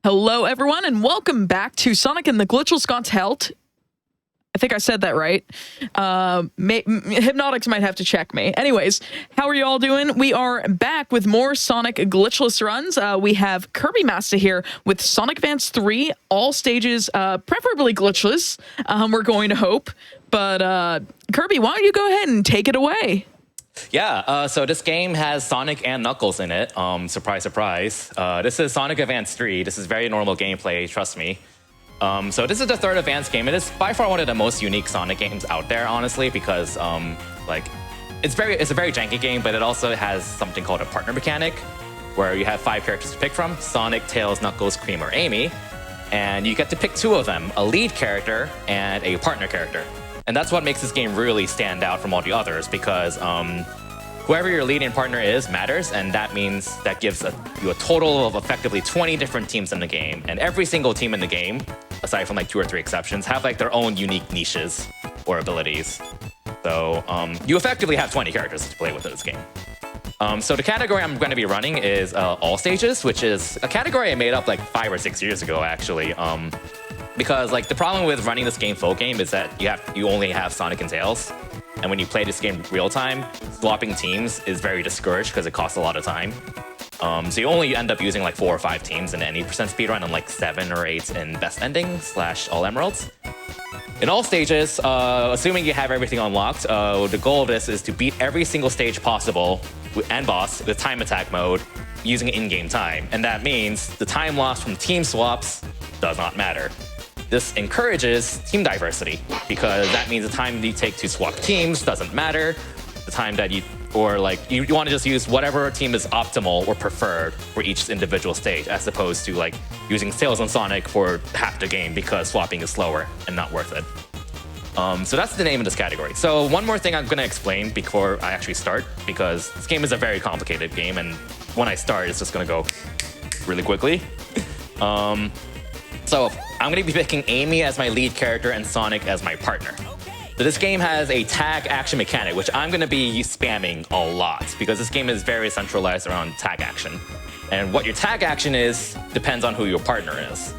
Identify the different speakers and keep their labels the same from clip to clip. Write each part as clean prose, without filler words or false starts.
Speaker 1: Hello, everyone, and welcome back to Sonic and the Glitchless Gauntlet. I think I said that right. Hypnotics might have to check me. Anyways, how are you all doing? We are back with more Sonic Glitchless runs. We have kirbymastah here with Sonic Advance 3, all stages, preferably glitchless, we're going to hope. But Kirby, why don't you go ahead and take it away?
Speaker 2: Yeah, so this game has Sonic and Knuckles in it. Surprise, surprise. This is Sonic Advance 3. This is very normal gameplay, trust me. So this is the third Advance game. It is by far one of the most unique Sonic games out there, honestly, because it's a very janky game, but it also has something called a partner mechanic, where you have 5 characters to pick from: Sonic, Tails, Knuckles, Cream, or Amy. And you get to pick 2 of them, a lead character and a partner character. And that's what makes this game really stand out from all the others, because whoever your lead and partner is matters, and that means that gives you a total of effectively 20 different teams in the game. And every single team in the game, aside from like 2 or 3 exceptions, have like their own unique niches or abilities. So you effectively have 20 characters to play with in this game. So the category I'm going to be running is all stages, which is a category I made up like 5 or 6 years ago, actually. Because like the problem with running this game full game is that you only have Sonic and Tails, and when you play this game real time, swapping teams is very discouraged because it costs a lot of time. So you only end up using like 4 or 5 teams in any percent speedrun, and like 7 or 8 in best ending / all emeralds. In all stages, assuming you have everything unlocked, the goal of this is to beat every single stage possible and boss with time attack mode using in-game time, and that means the time lost from team swaps does not matter. This encourages team diversity, because that means the time you take to swap teams doesn't matter. The time that you want to just use whatever team is optimal or preferred for each individual stage, as opposed to like using Tails and Sonic for half the game because swapping is slower and not worth it. So that's the name of this category. So one more thing I'm going to explain before I actually start, because this game is a very complicated game, and when I start, it's just going to go really quickly. So I'm going to be picking Amy as my lead character and Sonic as my partner. So this game has a tag action mechanic, which I'm going to be spamming a lot, because this game is very centralized around tag action. And what your tag action is depends on who your partner is.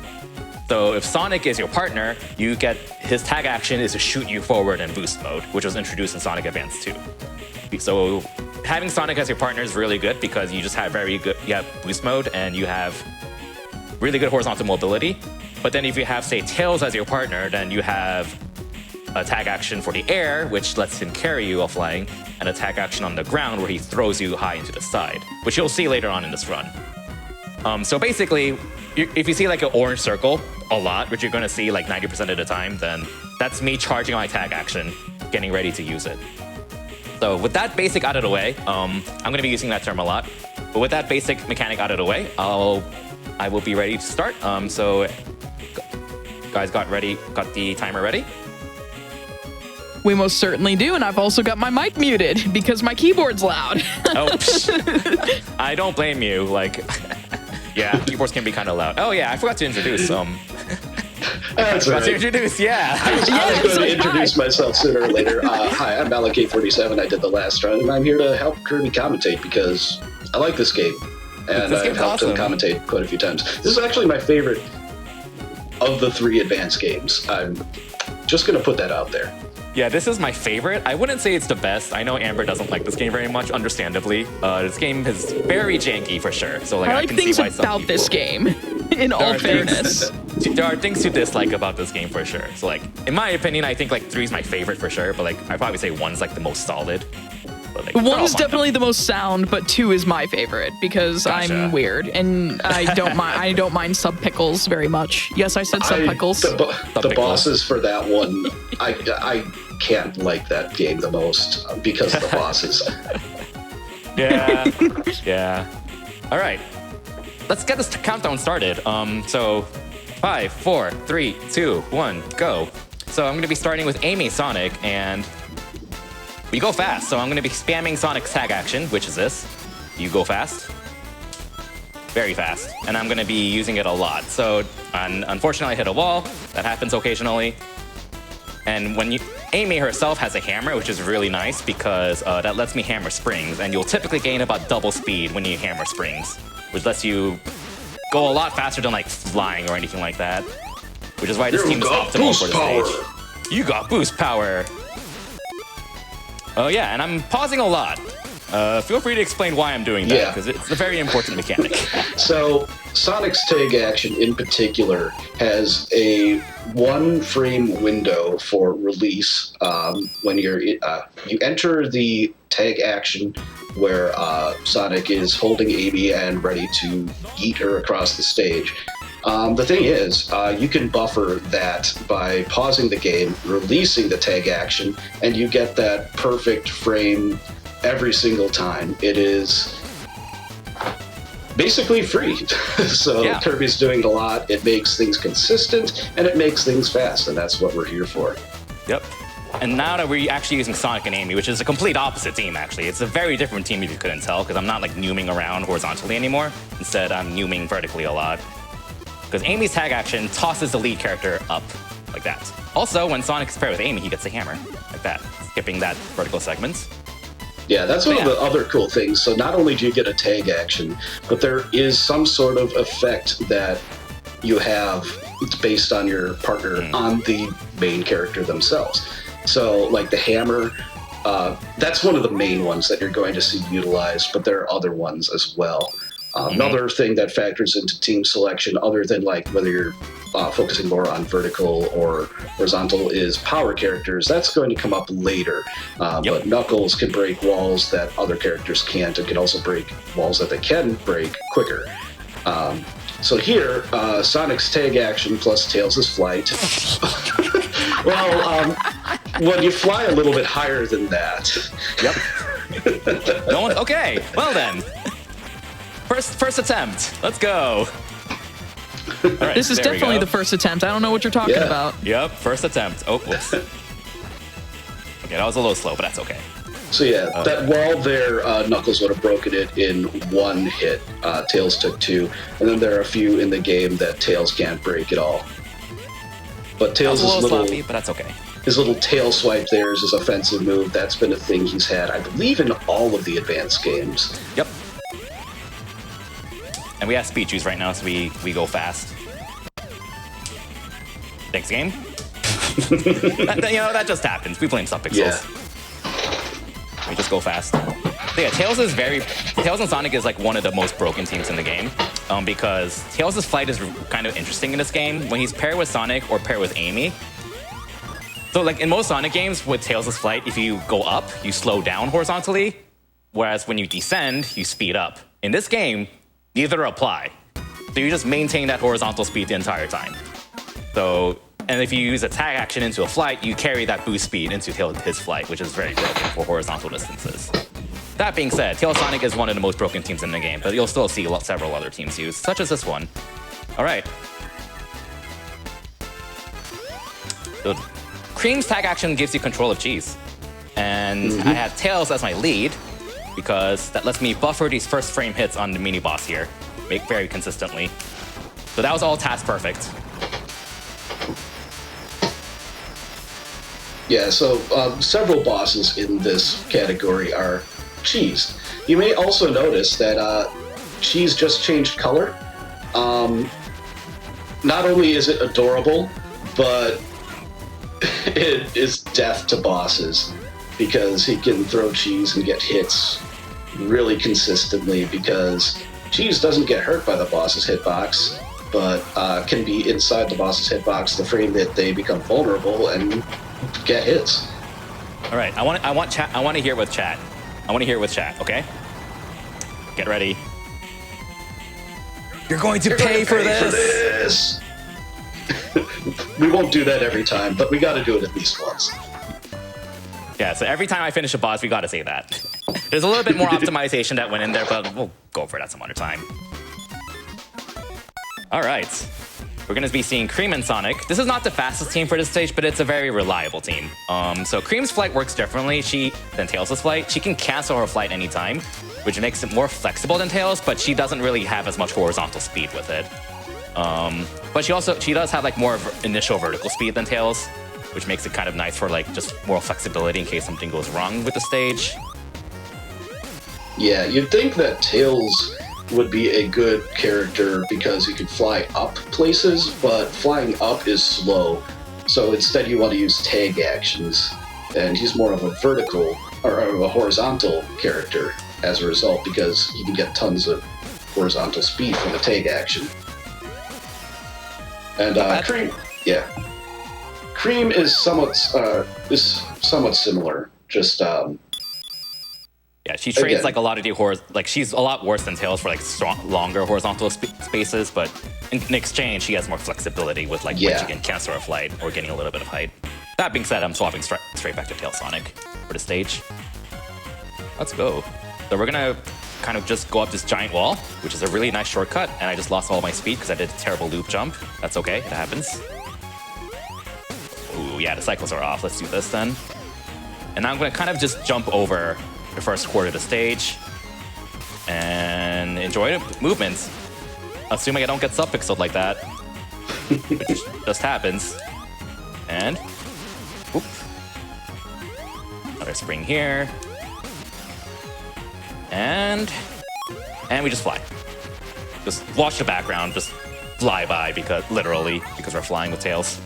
Speaker 2: So if Sonic is your partner, you get his tag action is to shoot you forward in boost mode, which was introduced in Sonic Advance 2. So having Sonic as your partner is really good, because you just have you have boost mode and you have really good horizontal mobility. But then if you have, say, Tails as your partner, then you have a tag action for the air, which lets him carry you while flying, and a tag action on the ground where he throws you high into the side, which you'll see later on in this run. So basically, if you see like an orange circle a lot, which you're going to see like 90% of the time, then that's me charging my tag action, getting ready to use it. So with that basic out of the way, I'm going to be using that term a lot, but with that basic mechanic out of the way, I will be ready to start. So guys got the timer ready?
Speaker 1: We most certainly do, and I've also got my mic muted because my keyboard's loud.
Speaker 2: Oh, I don't blame you. Like, yeah, keyboards can be kind of loud. Oh yeah, I forgot to introduce.
Speaker 3: That's
Speaker 2: I forgot to introduce. Yeah.
Speaker 3: I was going to introduce myself sooner or later. Hi, I'm Malak847. I did the last run, and I'm here to help Kirby commentate because I like this game, and I've helped him commentate quite a few times. This is actually my favorite of the 3 Advance games. I'm just going to put that out there.
Speaker 2: Yeah, this is my favorite. I wouldn't say it's the best. I know Amber doesn't like this game very much, understandably. This game is very janky for sure. So like,
Speaker 1: I like
Speaker 2: can
Speaker 1: things
Speaker 2: see why
Speaker 1: about this game, in all fairness.
Speaker 2: There are things to dislike about this game for sure. So like, in my opinion, I think like 3 is my favorite for sure, but like I'd probably say 1's like the most solid. But, like,
Speaker 1: 1 is definitely the most sound, but 2 is my favorite because
Speaker 2: Gotcha.
Speaker 1: I'm weird and I don't mind. I don't mind sub pickles very much. Yes, I said sub pickles.
Speaker 3: The bosses for that one, I can't like that game the most because of the bosses.
Speaker 2: Yeah, yeah. All right, let's get this countdown started. So 5, 4, 3, 2, 1, go. So I'm going to be starting with Amy Sonic, and we go fast. So I'm going to be spamming Sonic's tag action, which is this. You go fast. Very fast. And I'm going to be using it a lot. So unfortunately, I hit a wall. That happens occasionally. And when Amy herself has a hammer, which is really nice because that lets me hammer springs. And you'll typically gain about double speed when you hammer springs, which lets you go a lot faster than like flying or anything like that. Which is why this team is optimal for the stage. You got boost power. Oh yeah, and I'm pausing a lot. Feel free to explain why I'm doing that, because it's a very important mechanic.
Speaker 3: So, Sonic's tag action in particular has a 1-frame window for release when you enter the tag action where Sonic is holding Amy and ready to yeet her across the stage. The thing is, you can buffer that by pausing the game, releasing the tag action, and you get that perfect frame every single time. It is basically free. So Kirby's doing it a lot. It makes things consistent, and it makes things fast, and that's what we're here for.
Speaker 2: Yep. And now that we're actually using Sonic and Amy, which is a complete opposite team, actually. It's a very different team if you couldn't tell, because I'm not like nooming around horizontally anymore. Instead, I'm nooming vertically a lot. Because Amy's tag action tosses the lead character up like that. Also, when Sonic is paired with Amy, he gets a hammer like that, skipping that vertical segment.
Speaker 3: Yeah, that's one of the other cool things. So not only do you get a tag action, but there is some sort of effect that you have based on your partner on the main character themselves. So like the hammer, that's one of the main ones that you're going to see utilized, but there are other ones as well. Another thing that factors into team selection, other than like whether you're focusing more on vertical or horizontal, is power characters. That's going to come up later. But Knuckles can break walls that other characters can't, and can also break walls that they can break quicker. So here, Sonic's tag action plus Tails' flight. Well, when you fly a little bit higher than that.
Speaker 2: Yep. Okay, well then. First attempt. Let's go. Right,
Speaker 1: this is definitely the first attempt. I don't know what you're talking about.
Speaker 2: Yep, first attempt. Oh, whoops. Okay, that was a little slow, but that's okay.
Speaker 3: So yeah, that wall there, Knuckles would have broken it in 1 hit. Tails took 2, and then there are a few in the game that Tails can't break at all. But Tails is
Speaker 2: sloppy, but that's okay.
Speaker 3: His little tail swipe there is his offensive move. That's been a thing he's had, I believe, in all of the advanced games.
Speaker 2: Yep. And we have speed juice right now, so we go fast. Thanks, game. That just happens. We blame subpixels.
Speaker 3: Yeah.
Speaker 2: We just go fast. So yeah, Tails and Sonic is like one of the most broken teams in the game, because Tails' flight is kind of interesting in this game when he's paired with Sonic or paired with Amy. So like in most Sonic games with Tails' flight, if you go up, you slow down horizontally, whereas when you descend, you speed up. In this game, neither apply. So you just maintain that horizontal speed the entire time. So, and if you use a tag action into a flight, you carry that boost speed into his flight, which is very broken for horizontal distances. That being said, Tails Sonic is one of the most broken teams in the game, but you'll still see several other teams used, such as this one. All right. So, Cream's tag action gives you control of Cheese. And I have Tails as my lead, because that lets me buffer these first frame hits on the mini boss here, very consistently. So that was all task perfect.
Speaker 3: Yeah, so several bosses in this category are Cheese. You may also notice that Cheese just changed color. Not only is it adorable, but it is death to bosses, because he can throw Cheese and get hits really consistently, because Cheese doesn't get hurt by the boss's hitbox, but can be inside the boss's hitbox the frame that they become vulnerable and get hits.
Speaker 2: All right, I want to hear with chat. I want to hear with chat, okay? Get ready. You're going to pay for this!
Speaker 3: We won't do that every time, but we got to do it at least once.
Speaker 2: Yeah, so every time I finish a boss, we got to say that. There's a little bit more optimization that went in there, but we'll go over that some other time. All right. We're going to be seeing Cream and Sonic. This is not the fastest team for this stage, but it's a very reliable team. So Cream's flight works differently than Tails' flight. She can cancel her flight anytime, which makes it more flexible than Tails, but she doesn't really have as much horizontal speed with it. But she does have like more initial vertical speed than Tails, which makes it kind of nice for like just more flexibility in case something goes wrong with the stage.
Speaker 3: Yeah, you'd think that Tails would be a good character because he could fly up places, but flying up is slow. So instead you want to use tag actions, and he's more of a vertical or a horizontal character as a result because you can get tons of horizontal speed from a tag action. And Cream, yeah, Cream is somewhat similar. Just
Speaker 2: yeah, she trades like a lot of the she's a lot worse than Tails for like longer horizontal spaces, but in exchange she has more flexibility with like when she can cancel her flight or getting a little bit of height. That being said, I'm swapping straight back to Tails Sonic for the stage. Let's go. So we're gonna kind of just go up this giant wall, which is a really nice shortcut, and I just lost all my speed because I did a terrible loop jump. That's okay, it happens. Ooh, yeah, the cycles are off. Let's do this then. And now I'm gonna kind of just jump over the first quarter of the stage and enjoy the movements. Assuming I don't get sub-pixeled like that, which just happens. And, whoop. Another spring here. And we just fly. Just watch the background, just fly by literally because we're flying with Tails.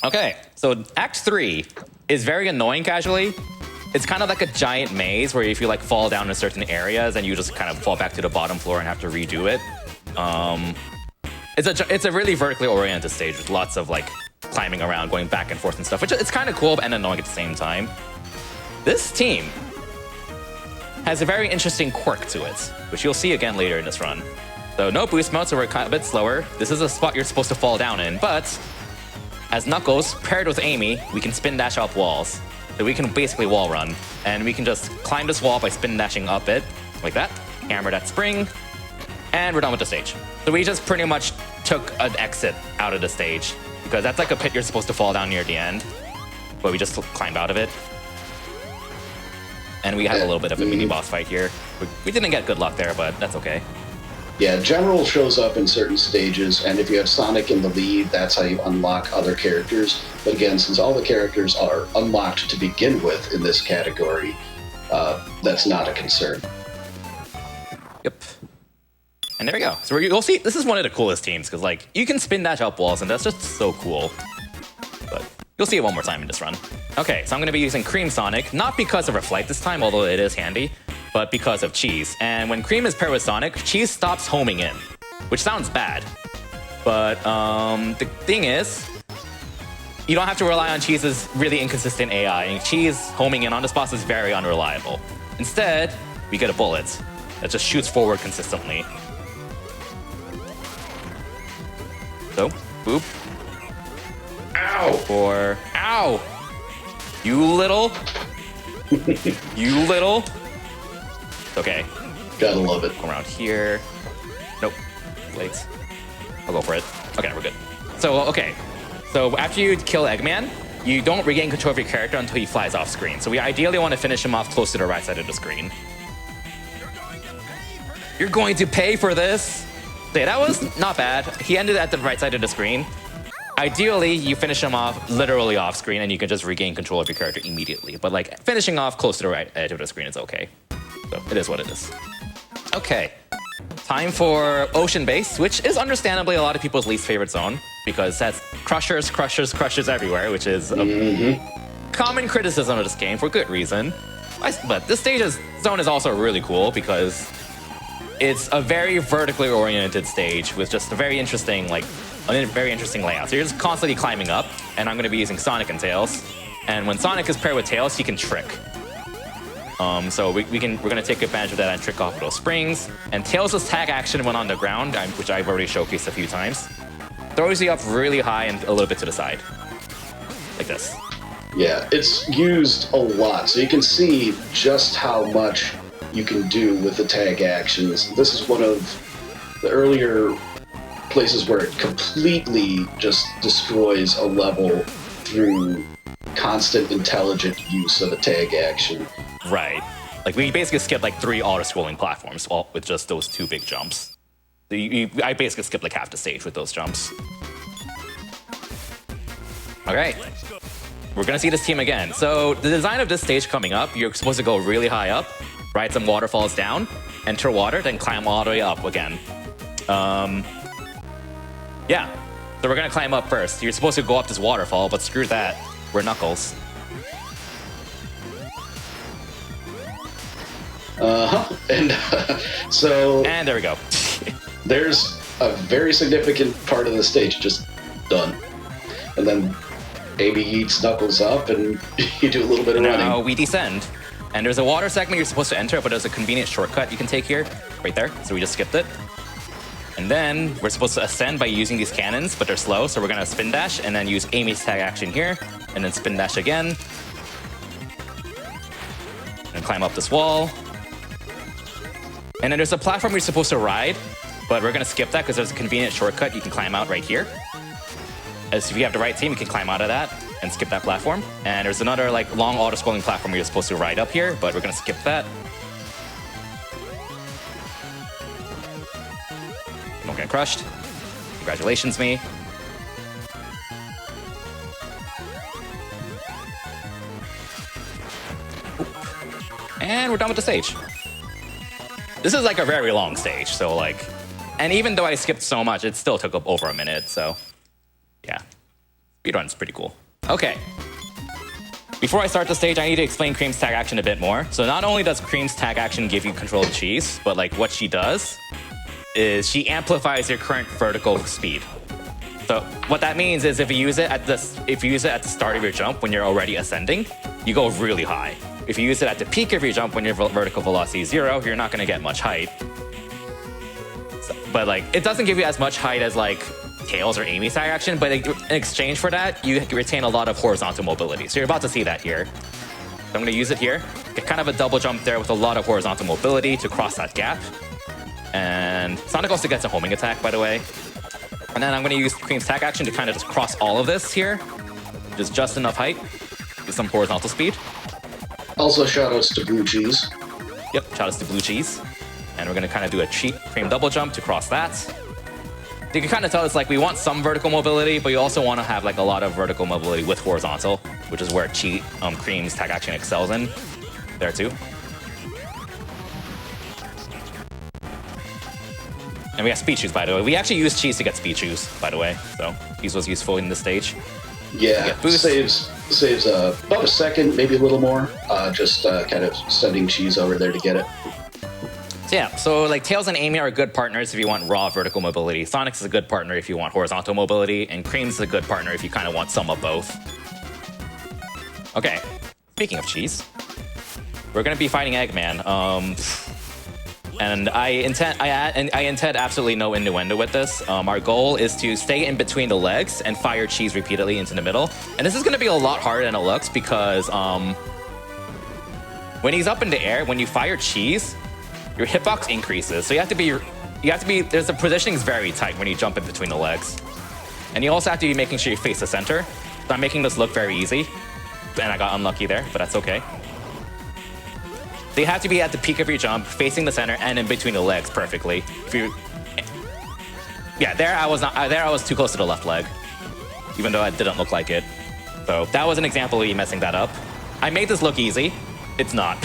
Speaker 2: Okay, so Act 3 is very annoying casually. It's kind of like a giant maze where if you like fall down in certain areas and you just kind of fall back to the bottom floor and have to redo it. It's a really vertically oriented stage with lots of like climbing around, going back and forth and stuff, which it's kind of cool and annoying at the same time. This team has a very interesting quirk to it, which you'll see again later in this run. So no boost mode, so we're kind of a bit slower. This is a spot you're supposed to fall down in, but as Knuckles, paired with Amy, we can spin dash off walls. So we can basically wall run, and we can just climb this wall by spin dashing up it, like that, hammer that spring, and we're done with the stage. So we just pretty much took an exit out of the stage, because that's like a pit you're supposed to fall down near the end, but we just climbed out of it. And we had a little bit of a mini boss fight here. We didn't get good luck there, but that's okay.
Speaker 3: Yeah, General shows up in certain stages, and if you have Sonic in the lead, that's how you unlock other characters. But again, since all the characters are unlocked to begin with in this category, that's not a concern.
Speaker 2: Yep. And there we go. So you'll see, this is one of the coolest teams, because like, you can spin dash up walls, and that's just so cool. But you'll see it one more time in this run. Okay, so I'm going to be using Cream Sonic, not because of her flight this time, although it is handy, but because of Cheese. And when Cream is paired with Sonic, Cheese stops homing in, which sounds bad. But the thing is, you don't have to rely on Cheese's really inconsistent AI, and Cheese homing in on this boss is very unreliable. Instead, we get a bullet that just shoots forward consistently. So, boop. Ow! Or, ow! You little. You little. Okay.
Speaker 3: Gotta love it.
Speaker 2: Around here. Nope. Late. I'll go for it. Okay, we're good. So, okay. So after you kill Eggman, you don't regain control of your character until he flies off screen. So we ideally want to finish him off close to the right side of the screen. You're going to pay for this. Okay, that was not bad. He ended at the right side of the screen. Ideally, you finish him off literally off screen and you can just regain control of your character immediately. But like finishing off close to the right edge of the screen is okay. So it is what it is. Okay, time for Ocean Base, which is understandably a lot of people's least favorite zone because that's crushers, crushers, crushers everywhere, which is a common criticism of this game for good reason. But this zone is also really cool because it's a very vertically oriented stage with just a very interesting layout. So you're just constantly climbing up, and I'm going to be using Sonic and Tails. And when Sonic is paired with Tails, he can trick. So we're going to take advantage of that and trick off of those springs. And Tails' tag action when on the ground, which I've already showcased a few times, throws you up really high and a little bit to the side. Like this.
Speaker 3: Yeah, it's used a lot, so you can see just how much you can do with the tag actions. This is one of the earlier places where it completely just destroys a level through constant intelligent use of a tag action.
Speaker 2: Right. Like we basically skipped like 3 auto-scrolling platforms with just those 2 big jumps. So I basically skipped like half the stage with those jumps. All right. We're gonna see this team again. So the design of this stage coming up, you're supposed to go really high up ride some waterfalls down, enter water, then climb all the way up again. Yeah, so we're gonna climb up first. You're supposed to go up this waterfall, but screw that. We're Knuckles.
Speaker 3: And so...
Speaker 2: And there we go.
Speaker 3: There's a very significant part of the stage just done. And then Amy eats Knuckles up, and you do a little bit of running.
Speaker 2: Now we descend. And there's a water segment you're supposed to enter, but there's a convenient shortcut you can take here, right there. So we just skipped it. And then we're supposed to ascend by using these cannons, but they're slow, so we're gonna spin dash and then use Amy's tag action here, and then spin dash again. And climb up this wall. And then there's a platform you're supposed to ride, but we're gonna skip that because there's a convenient shortcut you can climb out right here. As if you have the right team, you can climb out of that and skip that platform. And there's another like long auto-scrolling platform you're supposed to ride up here, but we're gonna skip that. Don't get crushed. Congratulations, me. And we're done with the stage. This is like a very long stage, so like, and even though I skipped so much, it still took up over a minute, so yeah. Speedrun's pretty cool. Okay. Before I start the stage, I need to explain Cream's tag action a bit more. So not only does Cream's tag action give you control of cheese, but like what she does is she amplifies your current vertical speed. So what that means is if you use it at the start of your jump when you're already ascending, you go really high. If you use it at the peak of your jump when your vertical velocity is 0, you're not going to get much height. So, but like it doesn't give you as much height as like Tails or Amy's tag action, but in exchange for that, you retain a lot of horizontal mobility. So you're about to see that here. So I'm going to use it here. Get kind of a double jump there with a lot of horizontal mobility to cross that gap. And Sonic also gets a homing attack, by the way. And then I'm going to use Cream's tag action to kind of just cross all of this here. Just enough height with some horizontal speed.
Speaker 3: Also, shoutouts to Blue Cheese.
Speaker 2: Yep, shoutouts to Blue Cheese. And we're going to kind of do a cheat Cream double jump to cross that. You can kind of tell it's like we want some vertical mobility, but you also want to have like a lot of vertical mobility with horizontal, which is where cheat Cream's tag action excels in. There too. And we have speed shoes, by the way. We actually use cheese to get speed shoes, by the way. So cheese was useful in this stage.
Speaker 3: Yeah, saves about a second, maybe a little more. Just kind of sending cheese over there to get it.
Speaker 2: So yeah, so like Tails and Amy are good partners if you want raw vertical mobility. Sonic's a good partner if you want horizontal mobility, and Cream's a good partner if you kind of want some of both. Okay, speaking of cheese, we're gonna be fighting Eggman. And I intend absolutely no innuendo with this. Our goal is to stay in between the legs and fire cheese repeatedly into the middle. And this is going to be a lot harder than it looks because when he's up in the air, when you fire cheese, your hitbox increases. So there's the positioning is very tight when you jump in between the legs. And you also have to be making sure you face the center. So I'm making this look very easy. And I got unlucky there, but that's okay. So you have to be at the peak of your jump, facing the center, and in between the legs perfectly. There I was too close to the left leg, even though it didn't look like it. So that was an example of me messing that up. I made this look easy. It's not.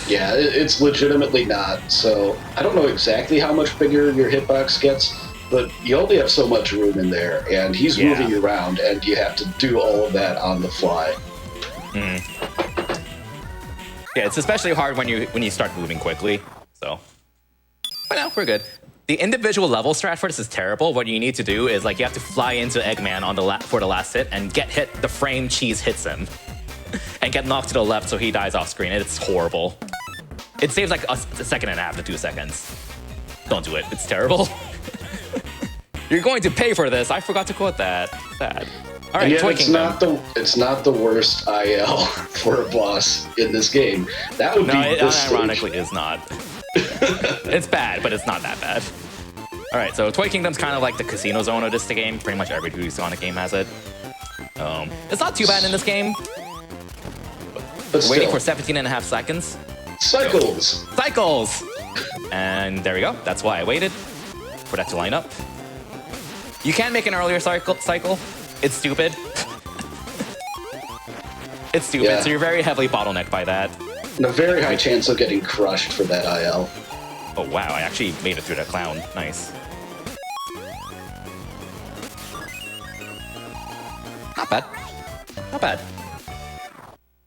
Speaker 3: Yeah, it's legitimately not. So I don't know exactly how much bigger your hitbox gets, but you only have so much room in there, and he's moving you around, and you have to do all of that on the fly.
Speaker 2: Yeah, it's especially hard when you start moving quickly. So, but no, we're good. The individual level strat for this is terrible. What you need to do is like you have to fly into Eggman on for the last hit and get hit. The frame cheese hits him and get knocked to the left so he dies off screen. It's horrible. It saves like a second and a half to 2 seconds. Don't do it. It's terrible. You're going to pay for this. I forgot to quote that. Sad. All right,
Speaker 3: it's not the worst IL for a boss in this game. That would be this
Speaker 2: ironically is not. It's bad, but it's not that bad. All right, so Toy Kingdom's kind of like the casino zone of this game. Pretty much every 2D Sonic game has it. It's not too bad in this game.
Speaker 3: But still.
Speaker 2: Waiting for 17.5 seconds. Cycles! And there we go. That's why I waited for that to line up. You can make an earlier cycle. It's stupid. It's stupid, so you're very heavily bottlenecked by that.
Speaker 3: And a very high chance of getting crushed for that IL.
Speaker 2: Oh wow, I actually made it through that clown. Nice. Not bad. Not bad.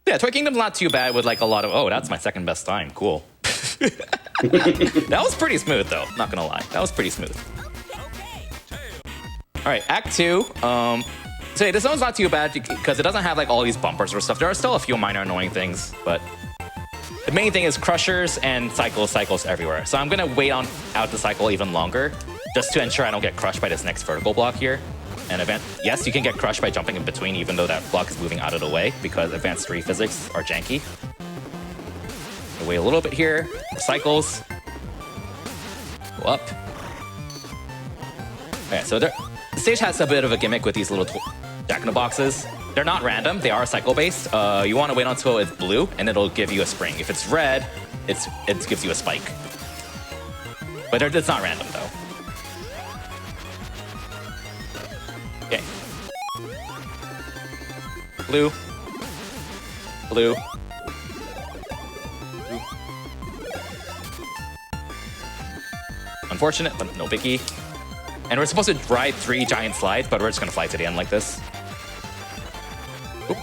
Speaker 2: Yeah, Toy Kingdom's not too bad with like a lot of... Oh, that's my second best time. Cool. That was pretty smooth though, not gonna lie. That was pretty smooth. Alright, Act 2. So this one's not too bad because it doesn't have like all these bumpers or stuff. There are still a few minor annoying things, but the main thing is crushers and cycles everywhere. So I'm gonna wait out the cycle even longer just to ensure I don't get crushed by this next vertical block here. And yes, you can get crushed by jumping in between even though that block is moving out of the way because Advanced 3 physics are janky. Wait a little bit here. Cycles. Go up. Okay, so the stage has a bit of a gimmick with these little jack-in-the-boxes. They're not random, they are cycle-based. You want to wait until it's blue, and it'll give you a spring. If it's red, it gives you a spike. But it's not random, though. Okay. Blue. Blue. Unfortunate, but no biggie. And we're supposed to ride 3 giant slides, but we're just gonna fly to the end like this. Oop.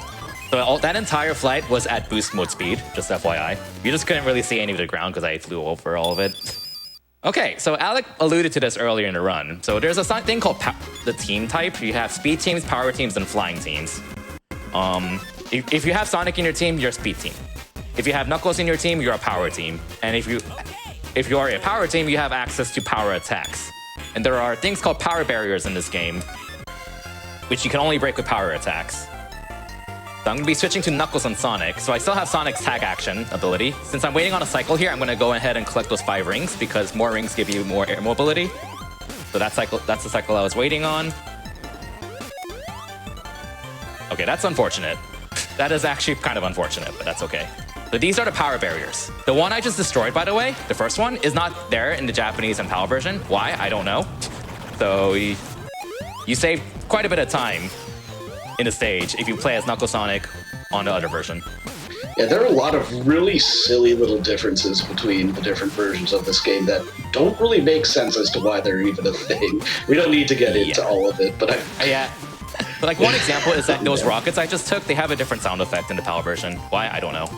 Speaker 2: So that entire flight was at boost mode speed, just FYI. You just couldn't really see any of the ground because I flew over all of it. Okay, so Alec alluded to this earlier in the run. So there's a thing called the team type. You have speed teams, power teams, and flying teams. If you have Sonic in your team, you're a speed team. If you have Knuckles in your team, you're a power team. And if you are a power team, you have access to power attacks. And there are things called power barriers in this game, which you can only break with power attacks. So I'm going to be switching to Knuckles and Sonic. So I still have Sonic's tag action ability. Since I'm waiting on a cycle here, I'm going to go ahead and collect those 5 rings because more rings give you more air mobility. So that's the cycle I was waiting on. Okay, that's unfortunate. That is actually kind of unfortunate, but that's okay. So these are the power barriers. The one I just destroyed, by the way, the first one, is not there in the Japanese and PAL version. Why? I don't know. So you save quite a bit of time in the stage if you play as Knuckles Sonic on the other version.
Speaker 3: Yeah, there are a lot of really silly little differences between the different versions of this game that don't really make sense as to why they're even a thing. We don't need to get into all of it, but
Speaker 2: yeah. But like one example is that those rockets I just took, they have a different sound effect in the PAL version. Why? I don't know.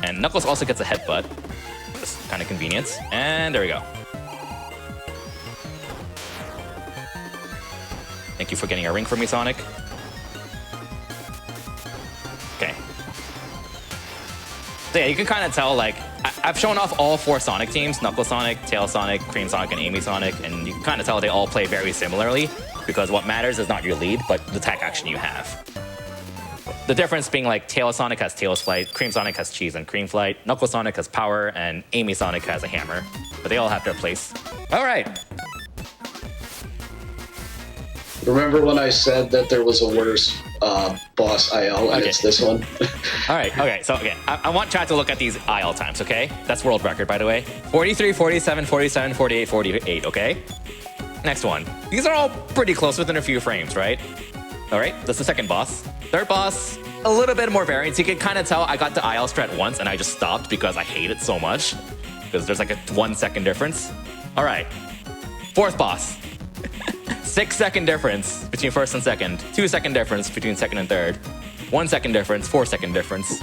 Speaker 2: And Knuckles also gets a headbutt. Just kind of convenience. And there we go. Thank you for getting a ring for me, Sonic. Okay. So yeah, you can kind of tell, like, I've shown off all 4 Sonic teams, Knuckles Sonic, Tail Sonic, Cream Sonic, and Amy Sonic, and you can kind of tell they all play very similarly, because what matters is not your lead, but the tag action you have. The difference being like Tail Sonic has Tails Flight, Cream Sonic has Cheese and Cream Flight, Knuckles Sonic has Power, and Amy Sonic has a Hammer. But they all have their place. All right.
Speaker 3: Remember when I said that there was a worse boss IL, and it's this one?
Speaker 2: All right, okay, so I want Chad to look at these IL times, okay? That's world record, by the way. 43, 47, 47, 48, 48, okay? Next one. These are all pretty close within a few frames, right? All right, that's the second boss. Third boss, a little bit more variance. You can kind of tell I got the IL strat once and I just stopped because I hate it so much. Because there's like a 1 second difference. All right, fourth boss. 6 second difference between first and second. 2 second difference between second and third. 1 second difference, 4 second difference.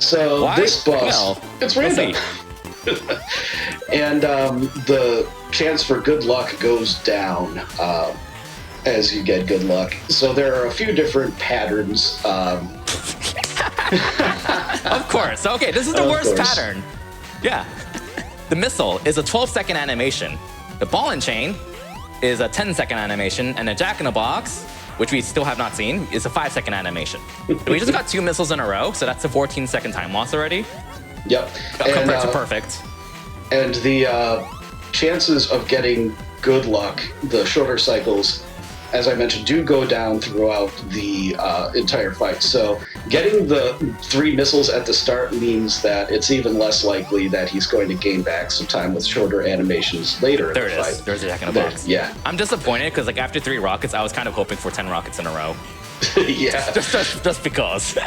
Speaker 3: So
Speaker 2: why?
Speaker 3: This boss,
Speaker 2: well,
Speaker 3: it's random. And the chance for good luck goes down as you get good luck. So there are a few different patterns.
Speaker 2: Of course. Okay, this is the worst pattern. Yeah. The missile is a 12-second animation. The ball and chain is a 10-second animation, and the jack-in-the-box, which we still have not seen, is a 5-second animation. We just got 2 missiles in a row, so that's a 14-second time loss already.
Speaker 3: Yep.
Speaker 2: Compared to perfect.
Speaker 3: And the chances of getting good luck, the shorter cycles, as I mentioned, do go down throughout the entire fight. So getting the 3 missiles at the start means that it's even less likely that he's going to gain back some time with shorter animations later
Speaker 2: there
Speaker 3: in the fight.
Speaker 2: There's a jack in the box.
Speaker 3: Yeah.
Speaker 2: I'm disappointed because like after 3 rockets, I was kind of hoping for 10 rockets in a row.
Speaker 3: Yeah.
Speaker 2: just because.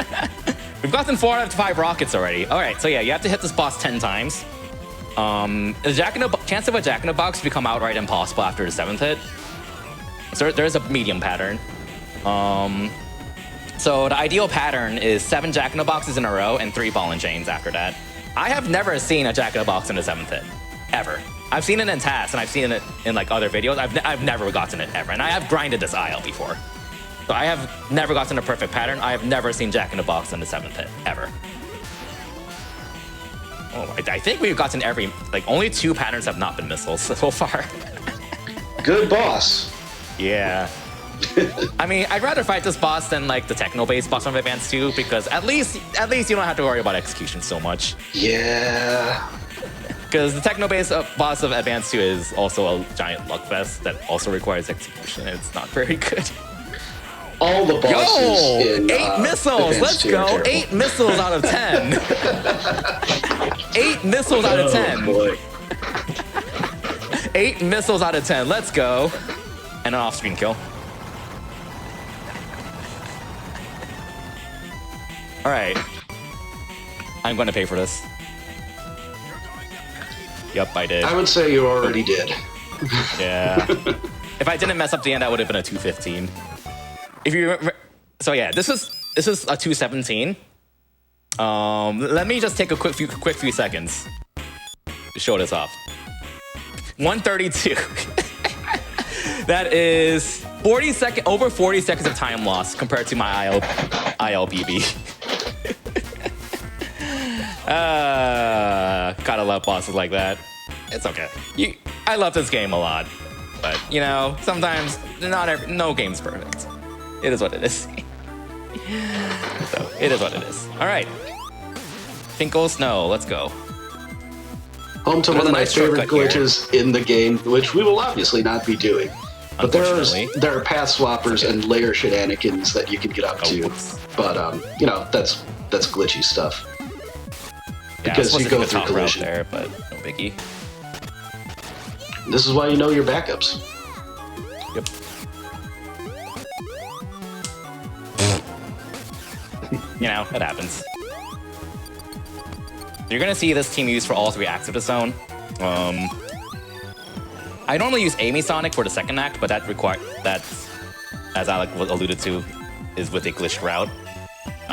Speaker 2: We've gotten 4 out of 5 rockets already. All right, so yeah, you have to hit this boss 10 times. The chance of a Jack-in-the-Box become outright impossible after the 7th hit. So there's a medium pattern. So the ideal pattern is 7 Jack-in-the-Boxes in a row and 3 ball and chains after that. I have never seen a Jack-in-the-Box in the 7th hit, ever. I've seen it in tasks and I've seen it in like other videos. I've never gotten it ever, and I have grinded this IL before. So I have never gotten a perfect pattern. I have never seen Jack-in-the-Box in the 7th hit, ever. Oh, I think we've gotten only 2 patterns have not been missiles so far.
Speaker 3: Good boss.
Speaker 2: Yeah. I mean, I'd rather fight this boss than like the techno-based boss from Advance 2 because at least you don't have to worry about execution so much.
Speaker 3: Yeah.
Speaker 2: Because the techno-based boss of Advance 2 is also a giant luckfest that also requires execution. It's not very good.
Speaker 3: All the bosses in
Speaker 2: 8 missiles. Let's go. 8 missiles out of 10. 8 missiles out of 10.
Speaker 3: Boy.
Speaker 2: 8 missiles out of 10. Let's go. And an off-screen kill. All right. I'm going to pay for this. Yep, I did.
Speaker 3: I would say you already did.
Speaker 2: Yeah. If I didn't mess up the end, that would have been a 215. If you remember, so yeah, this is a 217. Let me just take a quick few seconds to show this off. 132. That is over 40 seconds of time lost compared to my ILBB. Gotta love bosses like that. It's okay. I love this game a lot, but you know, sometimes no game's perfect. It is what it is. So it is what it is. All right. Finkel Snow, let's go.
Speaker 3: Home to one of my favorite glitches in the game, which we will obviously not be doing. But there are path swappers and layer shenanigans that you can get up to. But you know, that's glitchy stuff. Because you go through collision.
Speaker 2: There, but no biggie.
Speaker 3: This is why you know your backups.
Speaker 2: Yep. You know, it happens. You're gonna see this team used for all 3 acts of the zone. I normally use Amy Sonic for the 2nd act, but that, as Alec alluded to, is with a glitched route,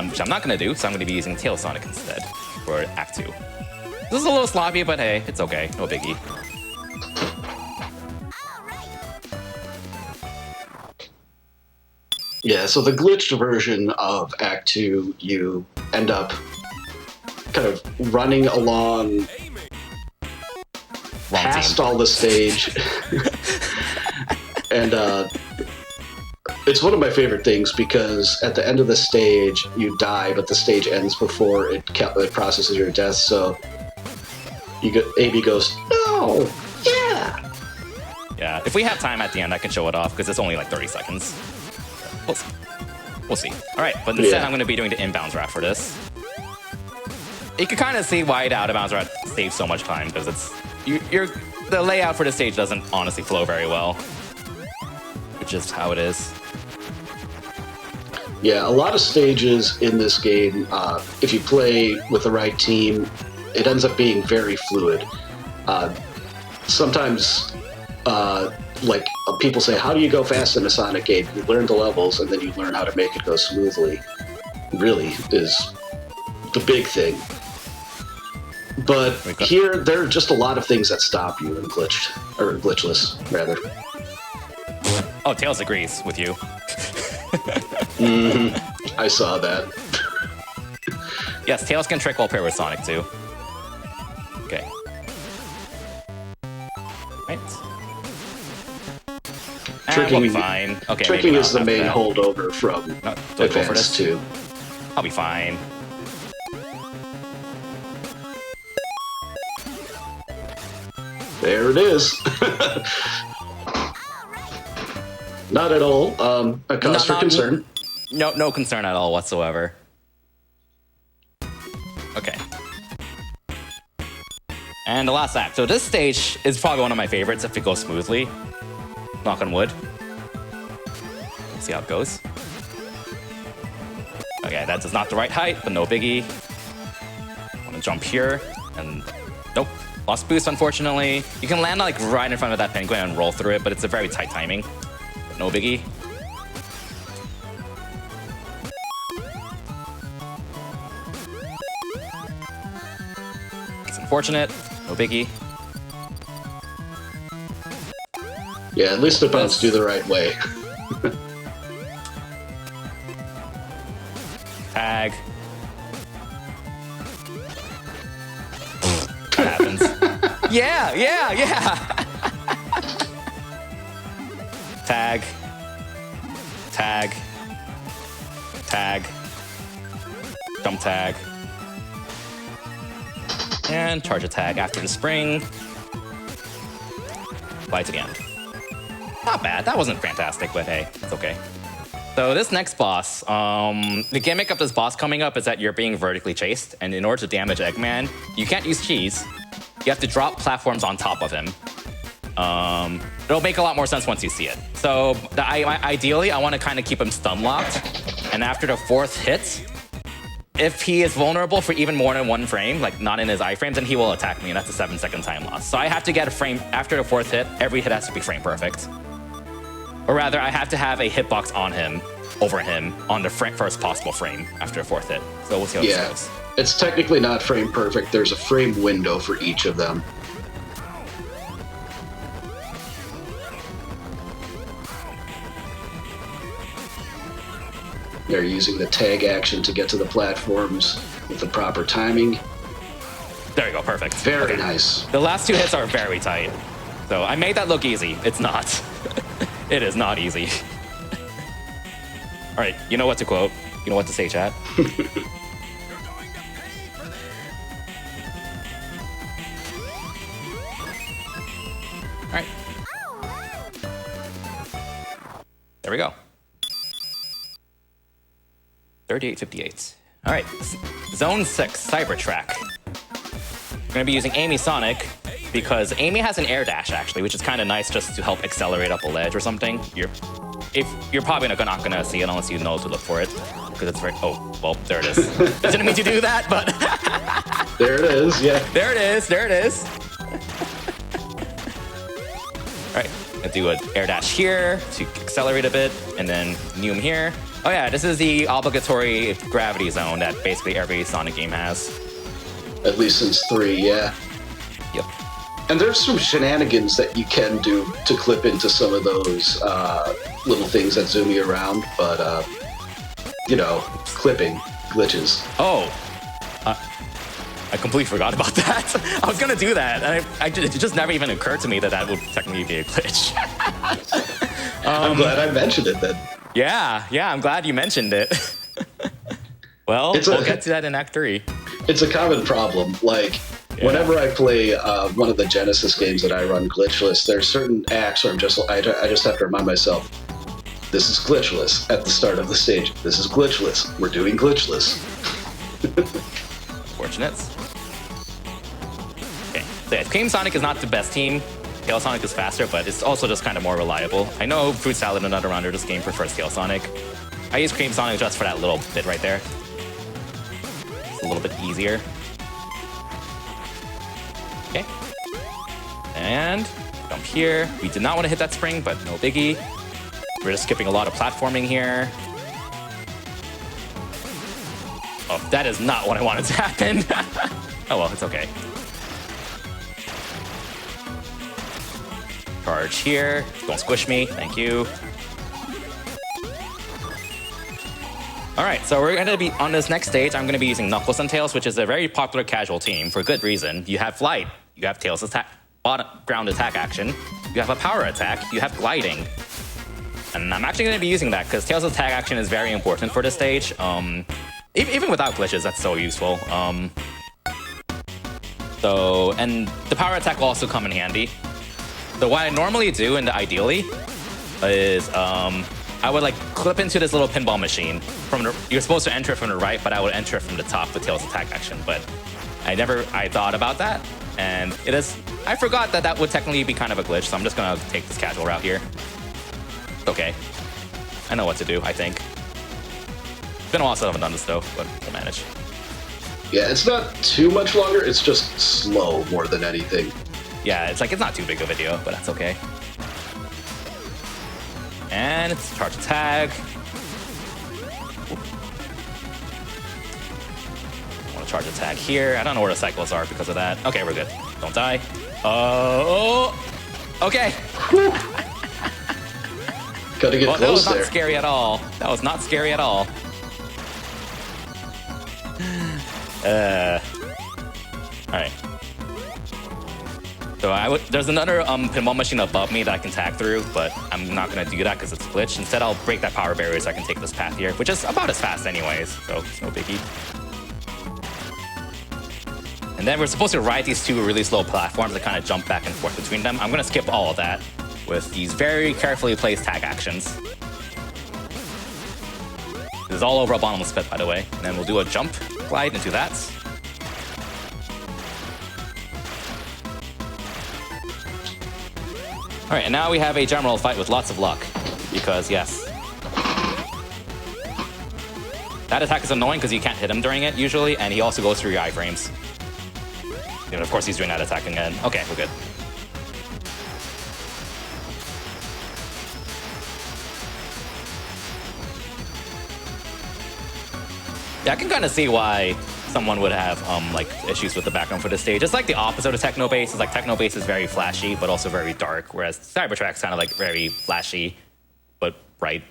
Speaker 2: which I'm not gonna do, so I'm gonna be using Tail Sonic instead for Act 2. This is a little sloppy, but hey, it's okay, no biggie.
Speaker 3: Yeah, so the glitched version of Act 2, you end up kind of running along past all the stage. And it's one of my favorite things because at the end of the stage, you die, but the stage ends before it processes your death, so AB goes, no, yeah.
Speaker 2: Yeah, if we have time at the end, I can show it off because it's only like 30 seconds. We'll see. All right, but instead I'm going to be doing the inbounds route for this. You can kind of see why the out-of-bounds route saves so much time because the layout for the stage doesn't honestly flow very well, which is how it is.
Speaker 3: Yeah, a lot of stages in this game, if you play with the right team, it ends up being very fluid. Sometimes, like people say, how do you go fast in a Sonic game? You learn the levels and then you learn how to make it go smoothly. Really is the big thing. But here, there are just a lot of things that stop you in glitchless, rather.
Speaker 2: Oh, Tails agrees with you.
Speaker 3: I saw that.
Speaker 2: Yes, Tails can trick while paired with Sonic too. Okay. Right.
Speaker 3: Tricking,
Speaker 2: we'll be fine. Okay,
Speaker 3: tricking is the main holdover from Advance 2.
Speaker 2: I'll be fine.
Speaker 3: There it is. Not at all a cause for concern.
Speaker 2: No concern at all whatsoever. Okay. And the last act. So this stage is probably one of my favorites if it goes smoothly. Knock on wood. Let's see how it goes. Okay, that is not the right height, but no biggie. I want to jump here, and nope. Lost boost, unfortunately. You can land like right in front of that penguin and roll through it, but it's a very tight timing. But no biggie. It's unfortunate. No biggie.
Speaker 3: Yeah, at least the bounce do the right way.
Speaker 2: Tag. That happens. Yeah. Tag. Tag. Tag. Jump tag. And charge attack after the spring. Lights again. Not bad. That wasn't fantastic, but hey, it's okay. So this next boss, the gimmick of this boss coming up is that you're being vertically chased, and in order to damage Eggman, you can't use cheese. You have to drop platforms on top of him. It'll make a lot more sense once you see it. So ideally, I want to kind of keep him stun locked, and after the 4th hit, if he is vulnerable for even more than 1 frame, like not in his iframes, then he will attack me, and that's a 7-second time loss. So I have to get a frame after the 4th hit. Every hit has to be frame perfect. Or rather, I have to have a hitbox on him, over him, on the first possible frame after a 4th hit. So we'll see how this goes.
Speaker 3: It's technically not frame perfect. There's a frame window for each of them. They're using the tag action to get to the platforms with the proper timing.
Speaker 2: There you go, perfect.
Speaker 3: Very nice.
Speaker 2: The last 2 hits are very tight. So I made that look easy. It's not. It is not easy. All right, you know what to quote. You know what to say, chat. All right. There we go. 3858. All right, Zone 6, Cybertrack. We're gonna be using Amy Sonic because Amy has an air dash actually, which is kind of nice just to help accelerate up a ledge or something. You're probably not gonna see it unless you know to look for it because it's very. Oh, well, there it is. Didn't mean to do that, but
Speaker 3: there it is. Yeah.
Speaker 2: There it is. There it is. All right, gonna do an air dash here to accelerate a bit, and then Neum here. Oh yeah, this is the obligatory gravity zone that basically every Sonic game has.
Speaker 3: At least since 3, yeah.
Speaker 2: Yep.
Speaker 3: And there's some shenanigans that you can do to clip into some of those little things that zoom you around, but, you know, clipping glitches.
Speaker 2: Oh, I completely forgot about that. I was gonna do that, and it just never even occurred to me that that would technically be a glitch.
Speaker 3: I'm glad I mentioned it then.
Speaker 2: Yeah, I'm glad you mentioned it. Well, we'll get to that in Act 3.
Speaker 3: It's a common problem. Like, whenever I play one of the Genesis games that I run glitchless, there's certain acts where I just have to remind myself, this is glitchless at the start of the stage. This is glitchless. We're doing glitchless.
Speaker 2: Fortunate. Okay, so yeah, Cream Sonic is not the best team. Tail Sonic is faster, but it's also just kind of more reliable. I know Fruit Salad and another rounder this game prefers Tail Sonic. I use Cream Sonic just for that little bit right there. It's a little bit easier. Okay. And jump here. We did not want to hit that spring, but no biggie. We're just skipping a lot of platforming here. Oh, that is not what I wanted to happen. Oh well, it's okay. Charge here. Don't squish me. Thank you. All right, so we're going to be on this next stage. I'm going to be using Knuckles and Tails, which is a very popular casual team for good reason. You have flight. You have Tails' attack, ground attack action. You have a power attack. You have gliding. And I'm actually going to be using that because Tails' attack action is very important for this stage. Even without glitches, that's so useful. And the power attack will also come in handy. So what I normally do, and ideally, is I would like clip into this little pinball machine. You're supposed to enter it from the right, but I would enter it from the top with Tails' attack action. But I thought about that, and I forgot that that would technically be kind of a glitch. So I'm just gonna take this casual route here. Okay, I know what to do, I think. It's been a while since I haven't done this though, but we'll manage.
Speaker 3: Yeah, it's not too much longer. It's just slow more than anything.
Speaker 2: Yeah, it's not too big of a deal, but that's okay. And it's charge tag. I want to charge attack here. I don't know where the cycles are because of that. Okay, we're good. Don't die. Oh, okay.
Speaker 3: Gotta get
Speaker 2: Well,
Speaker 3: close
Speaker 2: that was
Speaker 3: there.
Speaker 2: not scary at all. That was not scary at all. All right. So there's another pinball machine above me that I can tag through, but I'm not gonna do that because it's glitched. Instead, I'll break that power barrier so I can take this path here, which is about as fast anyways, so it's no biggie. And then we're supposed to ride these two really slow platforms that kind of jump back and forth between them. I'm gonna skip all of that with these very carefully placed tag actions. This is all over a bottomless pit, by the way. And then we'll do a jump glide into that. All right, and now we have a general fight with lots of luck, because yes. That attack is annoying because you can't hit him during it usually, and he also goes through your iframes. And of course he's doing that attack again. Okay, we're good. Yeah, I can kind of see why someone would have like issues with the background for this stage. It's like the opposite of Techno Base. It's like Techno Base is very flashy, but also very dark, whereas Cybertrack's kind of like very flashy, but bright.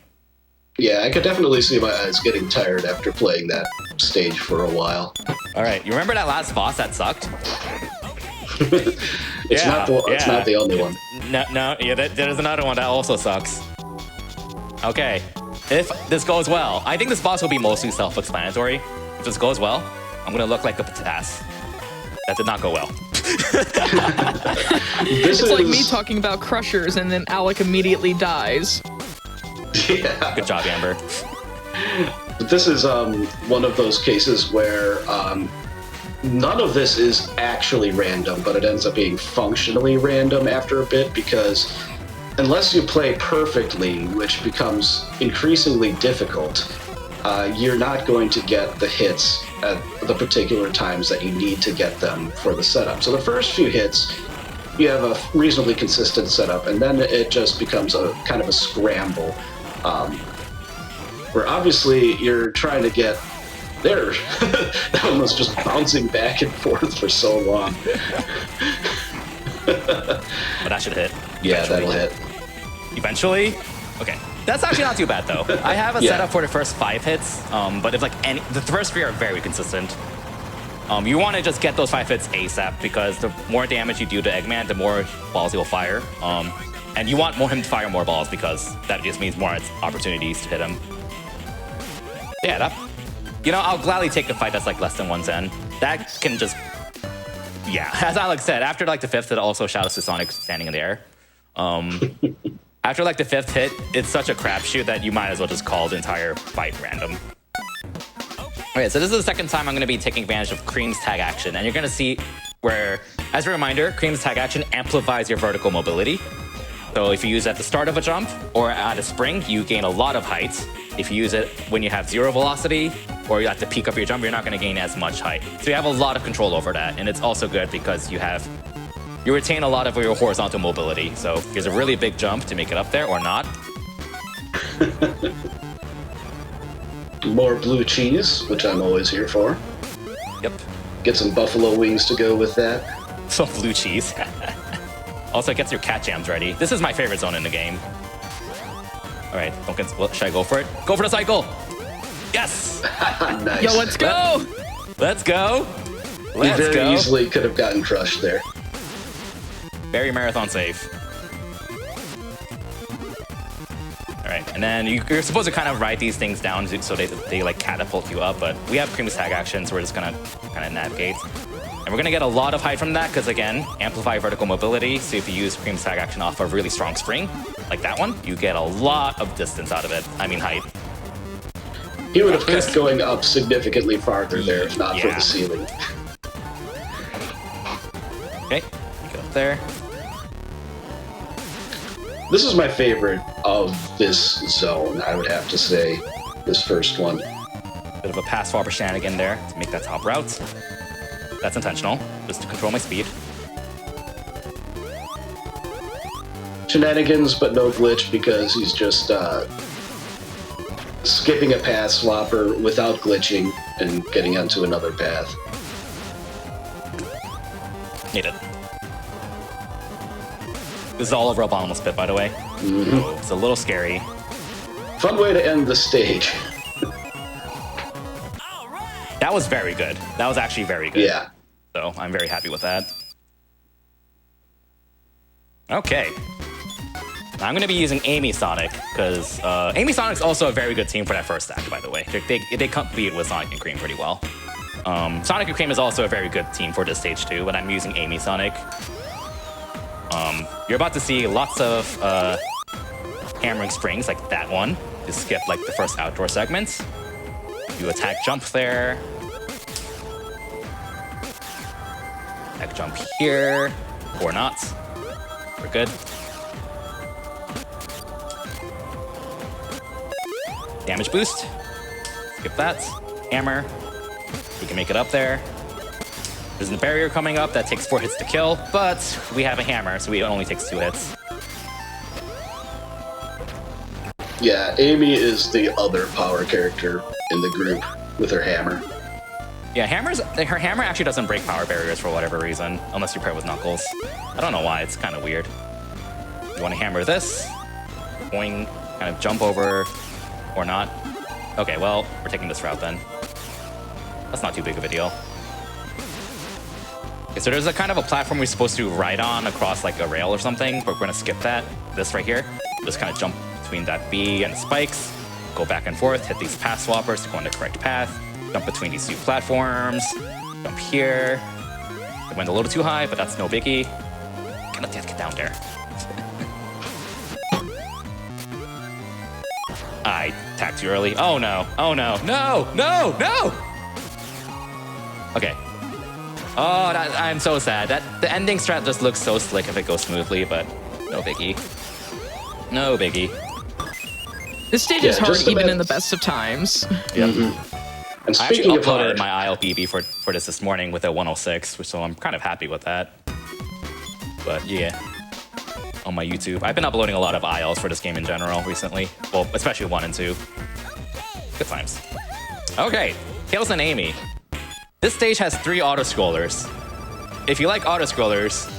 Speaker 3: Yeah, I could definitely see my eyes getting tired after playing that stage for a while.
Speaker 2: All right, you remember that last boss that sucked?
Speaker 3: It's not the only one.
Speaker 2: No, yeah, there's another one that also sucks. Okay, if this goes well, I think this boss will be mostly self-explanatory. If this goes well, I'm gonna look like a patass. That did not go well.
Speaker 1: It's like me talking about crushers and then Alec immediately dies.
Speaker 3: Yeah.
Speaker 2: Good job, Amber.
Speaker 3: But this is one of those cases where none of this is actually random, but it ends up being functionally random after a bit, because unless you play perfectly, which becomes increasingly difficult, you're not going to get the hits at the particular times that you need to get them for the setup. So the first few hits, you have a reasonably consistent setup, and then it just becomes a kind of a scramble, where obviously you're trying to get there. That one was just bouncing back and forth for so long.
Speaker 2: But that should hit.
Speaker 3: Yeah, that'll hit.
Speaker 2: Eventually? Okay. That's actually not too bad, though. I have a setup for the first 5 hits, but if the first 3 are very consistent. You want to just get those 5 hits ASAP, because the more damage you do to Eggman, the more balls he will fire. And you want him to fire more balls, because that just means more opportunities to hit him. Yeah, I'll gladly take a fight that's like less than 110. That can just, yeah. As Alex said, after like the 5th hit, also shout out to Sonic standing in the air. After like the 5th hit, it's such a crapshoot that you might as well just call the entire fight random. Okay, so this is the second time I'm going to be taking advantage of Cream's tag action, and you're going to see where, as a reminder, Cream's tag action amplifies your vertical mobility. So if you use it at the start of a jump or at a spring, you gain a lot of height. If you use it when you have 0 velocity or you have to peak up your jump, you're not going to gain as much height. So you have a lot of control over that, and it's also good because you retain a lot of your horizontal mobility. So here's a really big jump to make it up there, or not.
Speaker 3: More blue cheese, which I'm always here for.
Speaker 2: Yep.
Speaker 3: Get some buffalo wings to go with that.
Speaker 2: Some blue cheese. Also, it gets your cat jams ready. This is my favorite zone in the game. All right, should I go for it? Go for the cycle. Yes.
Speaker 3: Nice.
Speaker 1: Yo, let's go.
Speaker 2: Let's go.
Speaker 3: We very easily could have gotten crushed there.
Speaker 2: Very marathon safe. All right, and then you're supposed to kind of write these things down so they like catapult you up, but we have Cream's tag action, so we're just gonna kind of navigate. And we're gonna get a lot of height from that, because again, amplify vertical mobility. So if you use Cream's tag action off a really strong spring, like that one, you get a lot of distance out of it. I mean height.
Speaker 3: He would have kept going up significantly farther there if not for the ceiling.
Speaker 2: Okay, get up there.
Speaker 3: This is my favorite of this zone, I would have to say. This first one.
Speaker 2: Bit of a pass swapper shenanigan there to make that top route. That's intentional, just to control my speed.
Speaker 3: Shenanigans, but no glitch because he's just skipping a path swapper without glitching and getting onto another path.
Speaker 2: Need it. This is all over a bottomless pit, by the way. So it's a little scary.
Speaker 3: Fun way to end the stage.
Speaker 2: That was very good. That was actually very good.
Speaker 3: Yeah.
Speaker 2: So I'm very happy with that. Okay. Now I'm going to be using Amy Sonic, because Amy Sonic's also a very good team for that first act, by the way. They compete with Sonic and Cream pretty well. Sonic and Cream is also a very good team for this stage too, but I'm using Amy Sonic. You're about to see lots of hammering springs, like that one, to skip like the first outdoor segment. You attack jump there. Attack jump here, or not. We're good. Damage boost. Skip that. Hammer. We can make it up there. There's a barrier coming up that takes 4 hits to kill, but we have a hammer, so it only takes 2 hits.
Speaker 3: Yeah, Amy is the other power character in the group with her hammer.
Speaker 2: Yeah, her hammer actually doesn't break power barriers for whatever reason, unless you pair it with Knuckles. I don't know why, it's kind of weird. You want to hammer this, boing, kind of jump over, or not. Okay, well, we're taking this route then. That's not too big of a deal. Okay, so there's a kind of a platform we're supposed to ride on across like a rail or something, but we're gonna skip that. This right here. Just kind of jump between that B and the spikes, go back and forth, hit these path swappers to go on the correct path, jump between these 2 platforms, jump here. I went a little too high, but that's no biggie. Kind of get down there. I attacked too early. Oh no, oh no, no, no, no! Okay. Oh, I'm so sad. The ending strat just looks so slick if it goes smoothly, but no biggie. No biggie.
Speaker 1: This stage is hard even in the best of times.
Speaker 2: Yep.
Speaker 3: And
Speaker 2: I actually
Speaker 3: speaking of
Speaker 2: uploaded
Speaker 3: hard,
Speaker 2: my ILPB for this morning with a 106, so I'm kind of happy with that. But yeah, on my YouTube. I've been uploading a lot of ILs for this game in general recently. Well, especially 1 and 2. Good times. Okay, Tails and Amy. This stage has 3 auto-scrollers. If you like auto-scrollers,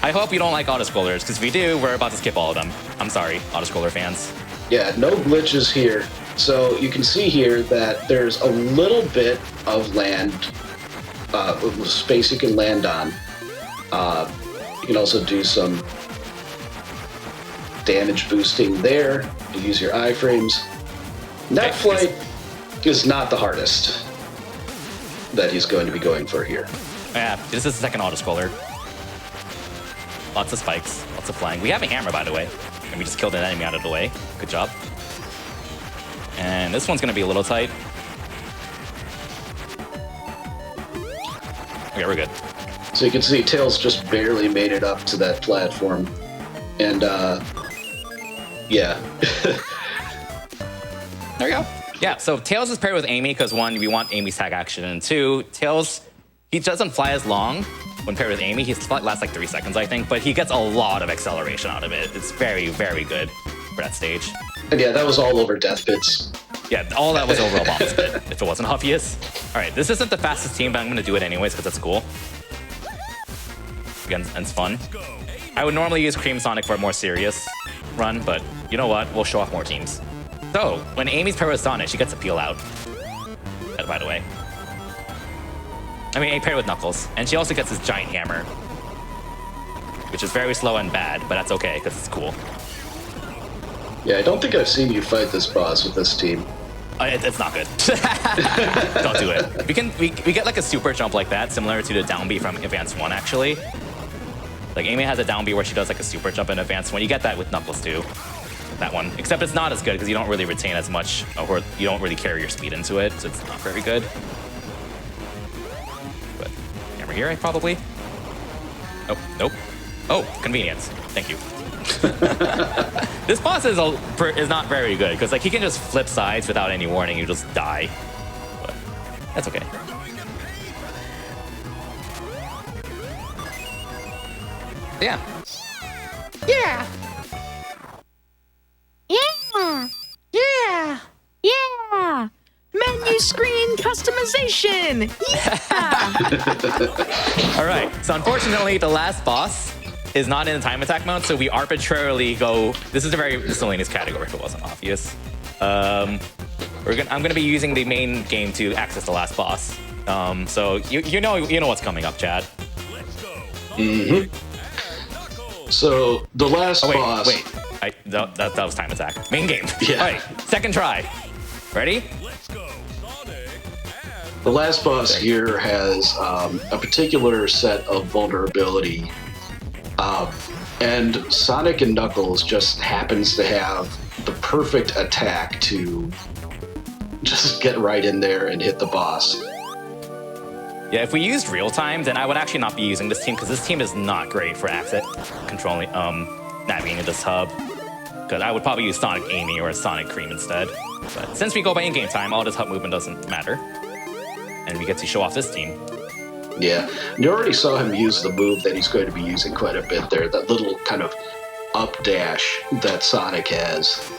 Speaker 2: I hope you don't like auto-scrollers, because if you do, we're about to skip all of them. I'm sorry, auto-scroller fans.
Speaker 3: yeah, no glitches here. So you can see here that there's a little bit of land, space you can land on. You can also do some damage boosting there. You use your iframes. Net flight is not the hardest that he's going to be going for here.
Speaker 2: Yeah, this is the second auto-scroller. Lots of spikes, lots of flying. We have a hammer, by the way, and we just killed an enemy out of the way. Good job. And this one's gonna be a little tight. Okay, we're good.
Speaker 3: So you can see Tails just barely made it up to that platform. And, yeah.
Speaker 2: There you go. Yeah, so Tails is paired with Amy because 1, we want Amy's tag action, and 2, Tails, he doesn't fly as long when paired with Amy. He lasts like 3 seconds, I think, but he gets a lot of acceleration out of it. It's very, very good for that stage.
Speaker 3: And yeah, that was all over Death Pits.
Speaker 2: Yeah, all that was over a bomb's pit, if it wasn't obvious. All right, this isn't the fastest team, but I'm going to do it anyways because it's cool. Again, and it's fun. I would normally use Cream Sonic for a more serious run, but you know what? We'll show off more teams. So, when Amy's paired with Sonic, she gets a peel out. By the way. I mean, paired with Knuckles. And she also gets this giant hammer. Which is very slow and bad, but that's okay, because it's cool.
Speaker 3: Yeah, I don't think I've seen you fight this boss with this team.
Speaker 2: It's not good. Don't do it. We get like a super jump like that, similar to the down B from Advanced 1, actually. Like, Amy has a down B where she does like a super jump in Advanced 1. You get that with Knuckles, too. That one. Except it's not as good because you don't really retain as much, or you don't really carry your speed into it, so it's not very good. But hammer here, probably. Oh, nope. Oh, convenience. Thank you. This boss is not very good because like he can just flip sides without any warning. You just die. But that's okay. Yeah.
Speaker 1: Yeah. Yeah. Yeah. Yeah. Menu screen customization. Yeah.
Speaker 2: All right. So unfortunately, the last boss is not in the time attack mode, so we arbitrarily go. This is a very miscellaneous category if it wasn't obvious. I'm gonna be using the main game to access the last boss. So you know what's coming up, Chad.
Speaker 3: Mm-hmm. So the last boss.
Speaker 2: Wait. That was time attack. Main game.
Speaker 3: Yeah.
Speaker 2: All right. Second try. Ready?
Speaker 3: The last boss here has a particular set of vulnerability. And Sonic and Knuckles just happens to have the perfect attack to just get right in there and hit the boss.
Speaker 2: Yeah, if we used real time, then I would actually not be using this team because this team is not great for controlling, navigating this hub. Because I would probably use Sonic Amy or Sonic Cream instead. But since we go by in-game time, all this hub movement doesn't matter. And we get to show off this team.
Speaker 3: Yeah, you already saw him use the move that he's going to be using quite a bit there, that little kind of up dash that Sonic has.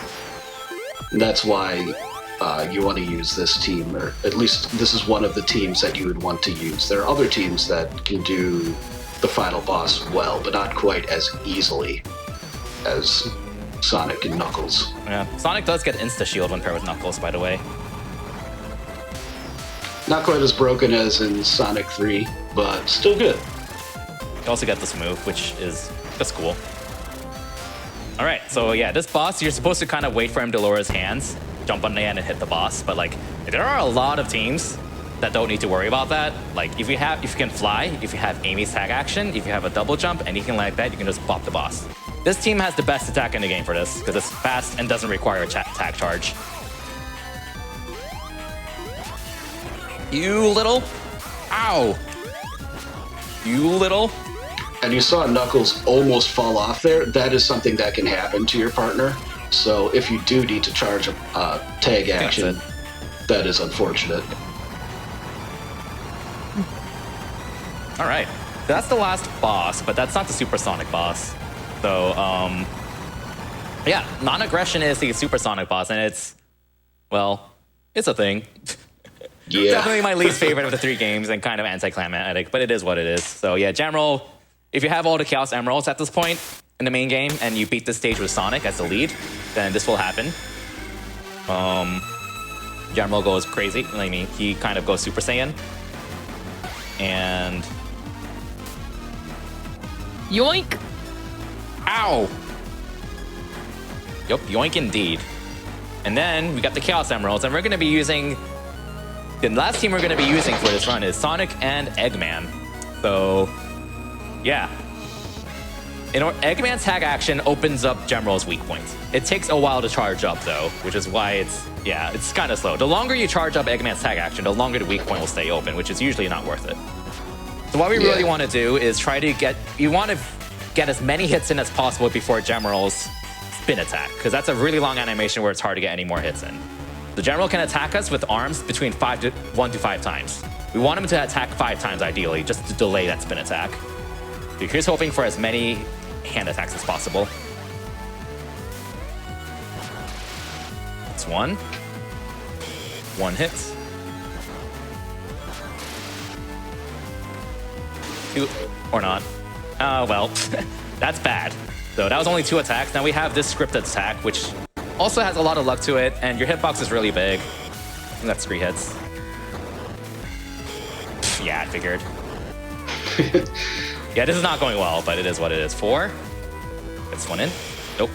Speaker 3: And that's why you want to use this team, or at least this is one of the teams that you would want to use. There are other teams that can do the final boss well, but not quite as easily as Sonic and Knuckles.
Speaker 2: Yeah, Sonic does get insta-shield when paired with Knuckles, by the way.
Speaker 3: Not quite as broken as in Sonic 3, but still good.
Speaker 2: You also get this move, which is just cool. All right, so yeah, this boss, you're supposed to kind of wait for him to lower his hands, jump on the end and hit the boss. But like, there are a lot of teams that don't need to worry about that. Like, if you can fly, if you have Amy's tag action, if you have a double jump, anything like that, you can just bop the boss. This team has the best attack in the game for this because it's fast and doesn't require a tag charge. You little. Ow. You little.
Speaker 3: And you saw Knuckles almost fall off there. That is something that can happen to your partner. So if you do need to charge a tag action, that is unfortunate.
Speaker 2: All right. That's the last boss, but that's not the supersonic boss. So, yeah, non-aggression is the supersonic boss, and it's a thing.
Speaker 3: Yeah.
Speaker 2: Definitely my least favorite of the three games and kind of anticlimactic, but it is what it is. So yeah, general, if you have all the Chaos Emeralds at this point in the main game and you beat this stage with Sonic as the lead, then this will happen. General goes crazy. I mean, he kind of goes Super Saiyan. And...
Speaker 1: Yoink!
Speaker 2: Ow! Yup, yoink indeed. And then we got the Chaos Emeralds, and we're going to be using... The last team we're going to be using for this run is Sonic and Eggman. So, yeah. Eggman's tag action opens up General's weak points. It takes a while to charge up, though, which is why it's kind of slow. The longer you charge up Eggman's tag action, the longer the weak point will stay open, which is usually not worth it. So what we really want to do is try to get as many hits in as possible before General's spin attack, because that's a really long animation where it's hard to get any more hits in. The General can attack us with arms between 1 to 5 times. We want him to attack 5 times ideally, just to delay that spin attack. So here's hoping for as many hand attacks as possible. That's one. One hit. 2, or not. Well, that's bad. So that was only 2 attacks. Now we have this scripted attack, which also has a lot of luck to it, and your hitbox is really big. And that's 3 hits. Yeah, I figured. Yeah, this is not going well, but it is what it is. 4. Gets 1 in. Nope.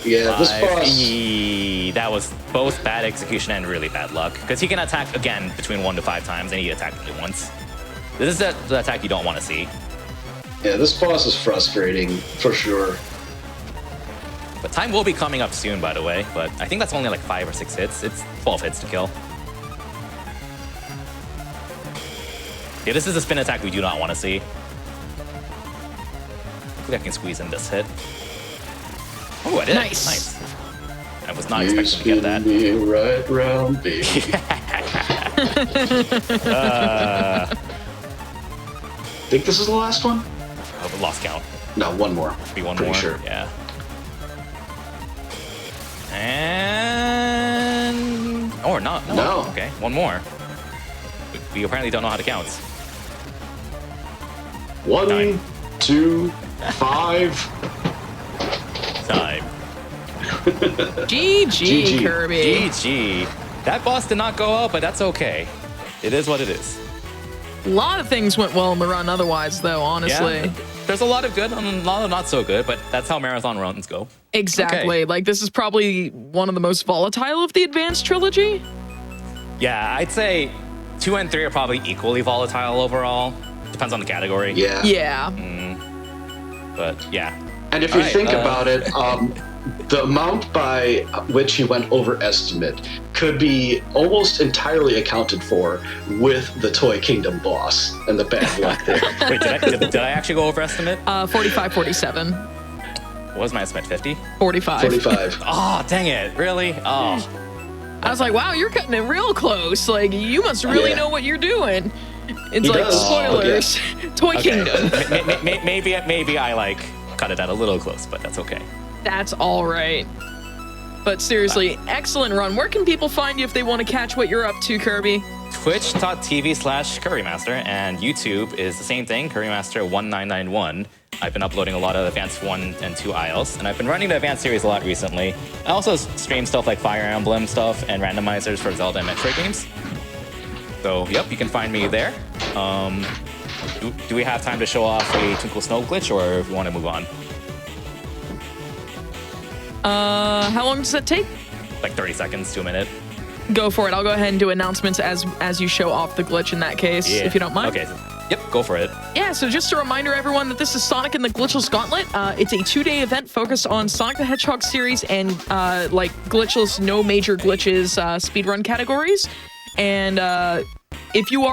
Speaker 3: Yeah, this
Speaker 2: 5.
Speaker 3: boss...
Speaker 2: That was both bad execution and really bad luck, because he can attack again between 1 to 5 times, and he attacked only once. This is the attack you don't want to see.
Speaker 3: Yeah, this boss is frustrating, for sure.
Speaker 2: But time will be coming up soon, by the way, but I think that's only like 5 or 6 hits. It's 12 hits to kill. Yeah, this is a spin attack we do not want to see. Hopefully I can squeeze in this hit. Oh, I did.
Speaker 1: Nice.
Speaker 2: I was not expecting to get that.
Speaker 3: Me right round, baby. Think this is the last one?
Speaker 2: Oh, but lost count.
Speaker 3: No, one more.
Speaker 2: Be one
Speaker 3: Pretty
Speaker 2: more.
Speaker 3: sure.
Speaker 2: Yeah. And or not.
Speaker 3: No.
Speaker 2: Okay, one more. We apparently don't know how to count.
Speaker 3: 1,
Speaker 2: 9.
Speaker 3: 2, 5.
Speaker 2: Time.
Speaker 1: GG, Kirby.
Speaker 2: GG. That boss did not go out, but that's okay. It is what it is.
Speaker 1: A lot of things went well in the run otherwise, though, honestly.
Speaker 2: Yeah. There's a lot of good and a lot of not so good, but that's how marathon runs go.
Speaker 1: Exactly.
Speaker 2: Okay.
Speaker 1: Like, this is probably one of the most volatile of the Advanced Trilogy.
Speaker 2: Yeah, I'd say 2 and 3 are probably equally volatile overall. Depends on the category.
Speaker 3: Yeah.
Speaker 1: Yeah.
Speaker 2: But yeah.
Speaker 3: And if you
Speaker 2: All right,
Speaker 3: think about it, the amount by which he went over estimate could be almost entirely accounted for with the Toy Kingdom boss and the bad luck there.
Speaker 2: Wait, did I actually go over estimate?
Speaker 1: 45, 47.
Speaker 2: What was my estimate? 50?
Speaker 1: 45.
Speaker 3: 45.
Speaker 2: Oh, dang it. Really? Oh.
Speaker 1: I was like, wow, you're cutting it real close. Like, you must really
Speaker 3: Yeah.
Speaker 1: know what you're doing. It's
Speaker 3: He
Speaker 1: like,
Speaker 3: does.
Speaker 1: spoilers. Toy Kingdom.
Speaker 2: Maybe I like cut it out a little close, but that's okay.
Speaker 1: That's all right. But seriously, excellent run. Where can people find you if they want to catch what you're up to, Kirby?
Speaker 2: Twitch.tv/kirbymastah, and YouTube is the same thing, kirbymastah1991. I've been uploading a lot of Advanced 1 and 2 IELTS, and I've been running the Advanced series a lot recently. I also stream stuff like Fire Emblem stuff and randomizers for Zelda and Metroid games. So, yep, you can find me there. Do we have time to show off a Twinkle Snow glitch, or if you want to move on?
Speaker 1: How long does that take?
Speaker 2: Like 30 seconds to a minute.
Speaker 1: Go for it. I'll go ahead and do announcements as you show off the glitch in that case, if you don't mind.
Speaker 2: Okay. Yep, go for it.
Speaker 1: Yeah, so just a reminder, everyone, that this is Sonic and the Glitchless Gauntlet. It's a 2-day event focused on Sonic the Hedgehog series and like glitchless, no major glitches speedrun categories. And if you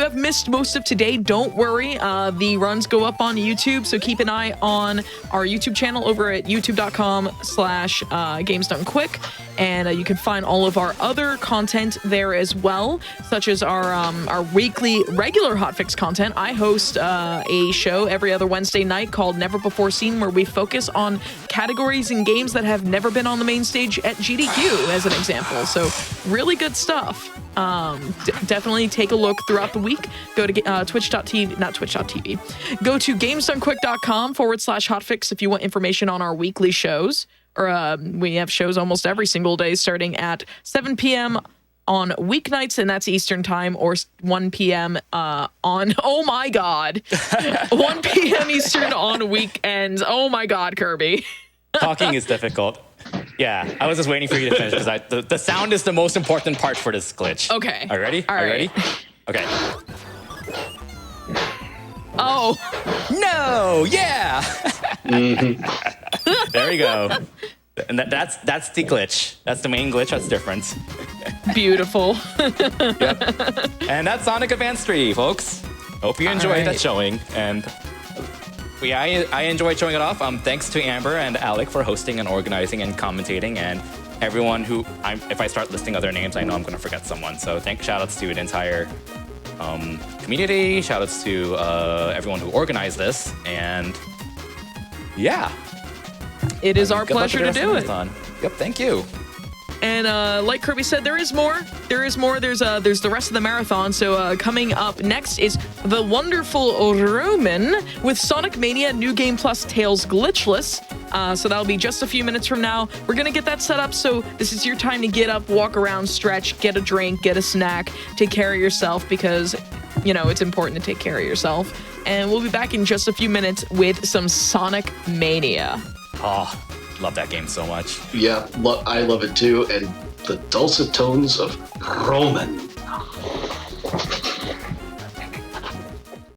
Speaker 1: have missed most of today, don't worry. The runs go up on YouTube, so keep an eye on our YouTube channel over at youtube.com/gamesdonequick. And you can find all of our other content there as well, such as our weekly regular hotfix content. I host a show every other Wednesday night called Never Before Seen, where we focus on categories and games that have never been on the main stage at GDQ, as an example. So really good stuff. Definitely take a look throughout the week. Go to twitch.tv, not twitch.tv. Go to gamesdonequick.com/hotfix if you want information on our weekly shows. Or we have shows almost every single day starting at 7 p.m. on weeknights, and that's Eastern time, or 1 p.m. on, oh my God, 1 p.m. Eastern on weekends. Oh my God, Kirby.
Speaker 2: Talking is difficult. Yeah, I was just waiting for you to finish because the sound is the most important part for this glitch.
Speaker 1: Okay.
Speaker 2: Are you ready?
Speaker 1: All right.
Speaker 2: You ready? Okay.
Speaker 1: Oh.
Speaker 2: No! Yeah! There we go. And that's the glitch. That's the main glitch. That's different.
Speaker 1: Beautiful.
Speaker 2: Yep. And that's Sonic Advance 3, folks. Hope you enjoyed that showing. And I enjoyed showing it off. Thanks to Amber and Alec for hosting and organizing and commentating, and everyone who, if I start listing other names, I know I'm going to forget someone. So shout-outs to the entire community. Shout-outs to everyone who organized this. And yeah.
Speaker 1: It is our pleasure to do it.
Speaker 2: Yep, thank you.
Speaker 1: And like Kirby said, there is more. There's the rest of the marathon. So coming up next is the wonderful Roman with Sonic Mania New Game Plus Tails Glitchless. So that'll be just a few minutes from now. We're gonna get that set up. So this is your time to get up, walk around, stretch, get a drink, get a snack, take care of yourself, because you know it's important to take care of yourself. And we'll be back in just a few minutes with some Sonic Mania.
Speaker 2: Oh, love that game so much.
Speaker 3: Yeah, I love it too. And the dulcet tones of Roman.